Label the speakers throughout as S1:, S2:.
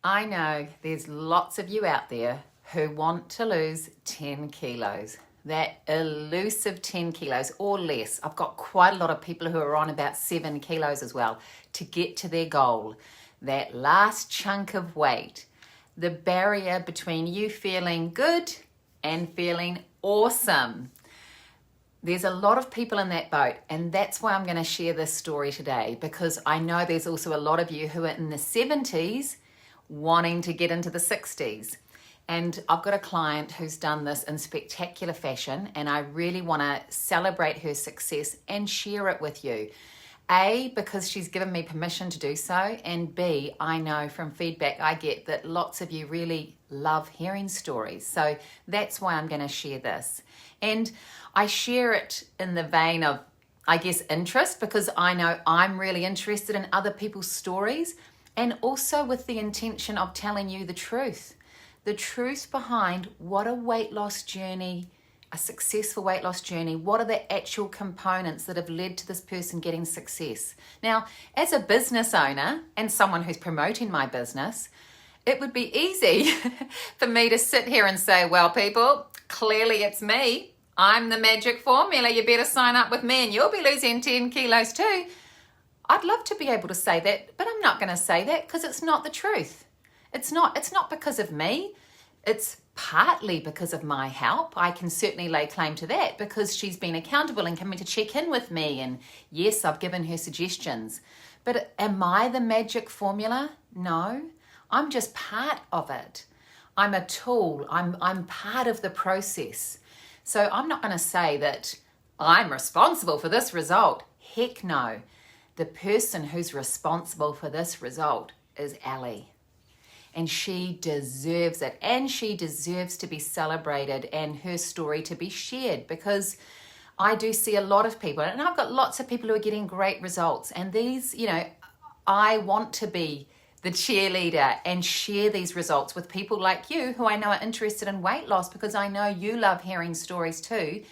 S1: I know there's lots of you out there who want to lose 10 kilos, that elusive 10 kilos or less. I've got quite a lot of people who are on about 7 kilos as well to get to their goal. That last chunk of weight, the barrier between you feeling good and feeling awesome. There's a lot of people in that boat, and that's why I'm going to share this story today, because I know there's also a lot of you who are in the 70s wanting to get into the 60s. And I've got a client who's done this in spectacular fashion, and I really want to celebrate her success and share it with you. A, because she's given me permission to do so, and B, I know from feedback I get that lots of you really love hearing stories. So that's why I'm going to share this. And I share it in the vein of, I guess, interest, because I know I'm really interested in other people's stories, and also with the intention of telling you the truth behind what a weight loss journey, a successful weight loss journey, what are the actual components that have led to this person getting success. Now, as a business owner and someone who's promoting my business, it would be easy for me to sit here and say, well, people, clearly it's me. I'm the magic formula. You better sign up with me and you'll be losing 10 kilos too. I'd love to be able to say that, but I'm not going to say that because it's not the truth. It's not because of me. It's partly because of my help. I can certainly lay claim to that because she's been accountable and coming to check in with me. And yes, I've given her suggestions. But am I the magic formula? No, I'm just part of it. I'm a tool. I'm part of the process. So I'm not going to say that I'm responsible for this result. Heck no. The person who's responsible for this result is Ali. And she deserves it. And she deserves to be celebrated and her story to be shared, because I do see a lot of people, and I've got lots of people who are getting great results. And these, I want to be the cheerleader and share these results with people like you who I know are interested in weight loss, because I know you love hearing stories too.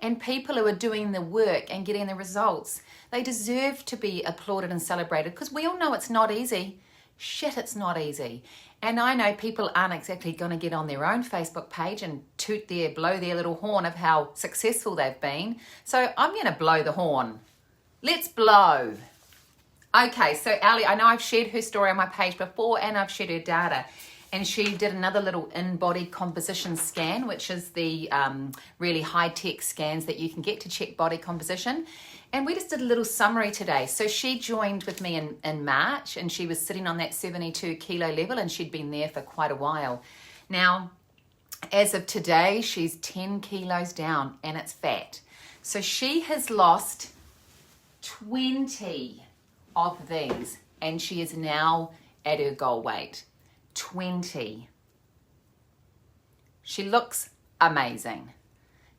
S1: And people who are doing the work and getting the results, they deserve to be applauded and celebrated, because we all know it's not easy. Shit, it's not easy. And I know people aren't exactly going to get on their own Facebook page and blow their little horn of how successful they've been. So I'm going to blow the horn. Let's blow. Okay, so Ali, I know I've shared her story on my page before and I've shared her data. And she did another little in-body composition scan, which is the really high-tech scans that you can get to check body composition. And we just did a little summary today. So she joined with me in March, and she was sitting on that 72 kilo level, and she'd been there for quite a while. Now, as of today, she's 10 kilos down, and it's fat. So she has lost 20 of these, and she is now at her goal weight. 20. She looks amazing.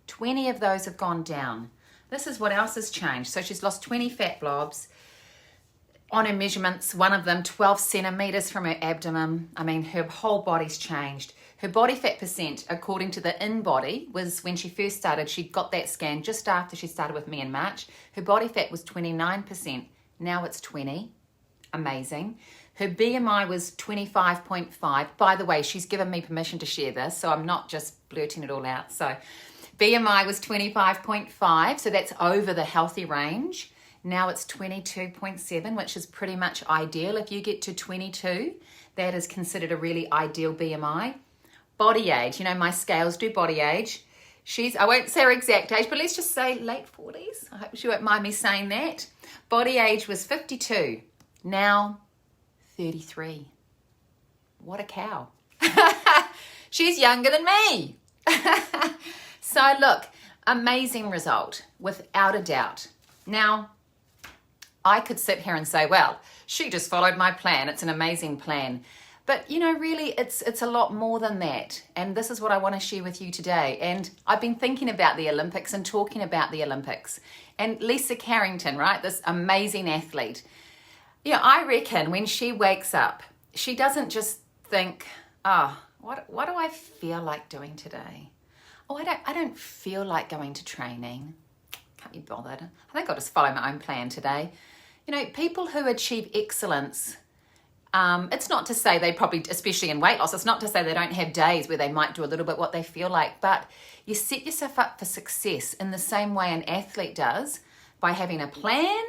S1: 20 of those have gone down. This is what else has changed. So she's lost 20 fat blobs. On her measurements, one of them 12 centimeters from her abdomen. I mean, her whole body's changed. Her body fat percent, according to the in-body, was when she first started, she got that scan just after she started with me in March. Her body fat was 29%. Now it's 20. Amazing. Her BMI was 25.5. By the way, she's given me permission to share this, so I'm not just blurting it all out. So BMI was 25.5, so that's over the healthy range. Now it's 22.7, which is pretty much ideal. If you get to 22, that is considered a really ideal BMI. Body age, my scales do body age. I won't say her exact age, but let's just say late 40s. I hope she won't mind me saying that. Body age was 52. Now 33. What a cow. She's younger than me. So look, amazing result, without a doubt. Now, I could sit here and say, well, she just followed my plan. It's an amazing plan. But, really, it's a lot more than that. And this is what I want to share with you today. And I've been thinking about the Olympics and talking about the Olympics. And Lisa Carrington, right, this amazing athlete, I reckon when she wakes up, she doesn't just think, what do I feel like doing today? I don't feel like going to training. Can't be bothered. I think I'll just follow my own plan today. People who achieve excellence, It's not to say they probably, especially in weight loss, it's not to say they don't have days where they might do a little bit what they feel like, but you set yourself up for success in the same way an athlete does by having a plan,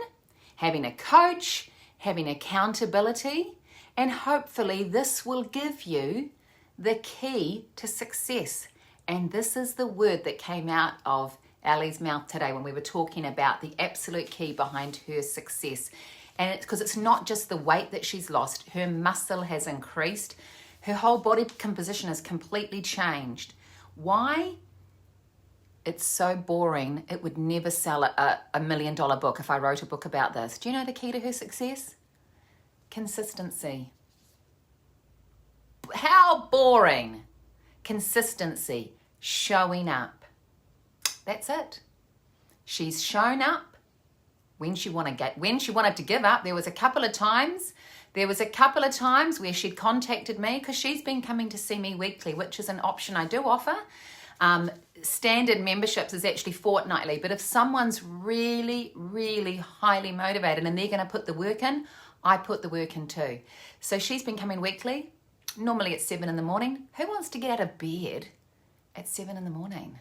S1: having a coach, having accountability, and hopefully this will give you the key to success. And this is the word that came out of Ali's mouth today when we were talking about the absolute key behind her success. And it's because it's not just the weight that she's lost, her muscle has increased, her whole body composition has completely changed. Why? It's so boring, it would never sell a $1 million book if I wrote a book about this. Do you know the key to her success? Consistency. How boring. Consistency. Showing up. That's it. She's shown up when she wanted to give up. There was a couple of times where she'd contacted me because she's been coming to see me weekly, which is an option I do offer. Standard memberships is actually fortnightly, but if someone's really, really highly motivated and they're going to put the work in, I put the work in too. So she's been coming weekly, normally at 7 in the morning. Who wants to get out of bed at 7 in the morning?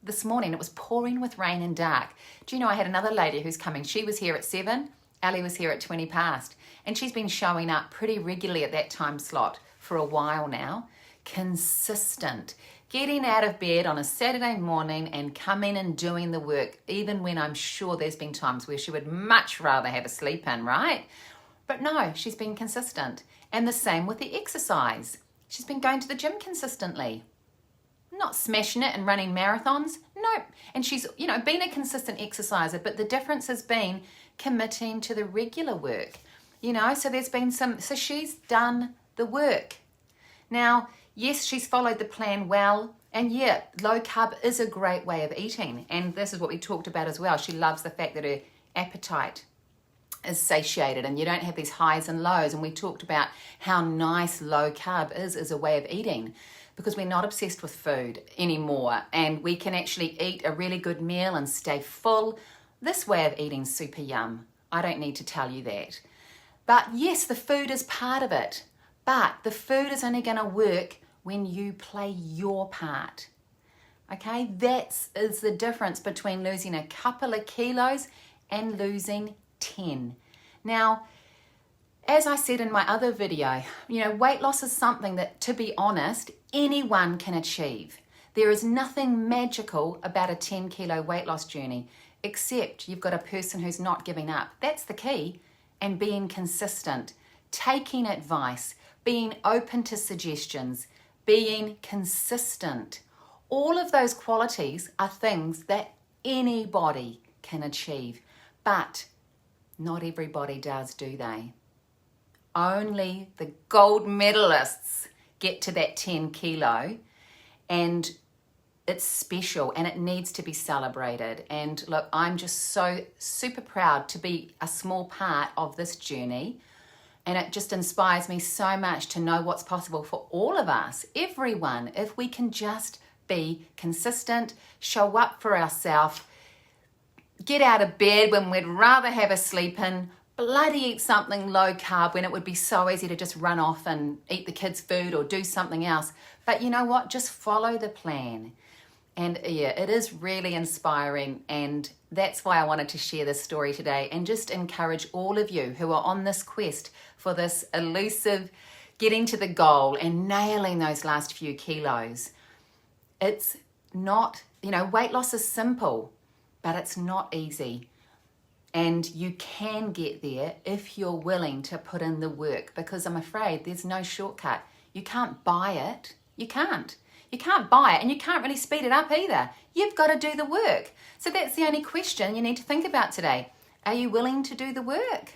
S1: This morning it was pouring with rain and dark. Do you know I had another lady who's coming? She was here at 7, Ali was here at 20 past, and she's been showing up pretty regularly at that time slot for a while now. Consistent. Getting out of bed on a Saturday morning and coming and doing the work, even when I'm sure there's been times where she would much rather have a sleep in, right? But no, she's been consistent. And the same with the exercise. She's been going to the gym consistently. Not smashing it and running marathons. Nope. And she's, been a consistent exerciser, but the difference has been committing to the regular work. So there's been so she's done the work. Now, yes, she's followed the plan well. And yeah, low carb is a great way of eating. And this is what we talked about as well. She loves the fact that her appetite is satiated and you don't have these highs and lows. And we talked about how nice low carb is as a way of eating, because we're not obsessed with food anymore and we can actually eat a really good meal and stay full. This way of eating's super yum. I don't need to tell you that. But yes, the food is part of it, but the food is only going to work when you play your part. Okay, that is the difference between losing a couple of kilos and losing 10. Now, as I said in my other video, weight loss is something that, to be honest, anyone can achieve. There is nothing magical about a 10 kilo weight loss journey, except you've got a person who's not giving up. That's the key. And being consistent, taking advice, being open to suggestions, being consistent. All of those qualities are things that anybody can achieve, but not everybody does, do they? Only the gold medalists get to that 10 kilo, and it's special and it needs to be celebrated. And look, I'm just so super proud to be a small part of this journey, and it just inspires me so much to know what's possible for all of us, everyone, if we can just be consistent, show up for ourselves, get out of bed when we'd rather have a sleep in, bloody eat something low carb when it would be so easy to just run off and eat the kids' food or do something else. But you know what? Just follow the plan. And yeah, it is really inspiring, and that's why I wanted to share this story today and just encourage all of you who are on this quest for this elusive getting to the goal and nailing those last few kilos. It's not, weight loss is simple, but it's not easy. And you can get there if you're willing to put in the work, because I'm afraid there's no shortcut. You can't buy it. You can't. You can't buy it, and you can't really speed it up either. You've got to do the work. So that's the only question you need to think about today. Are you willing to do the work?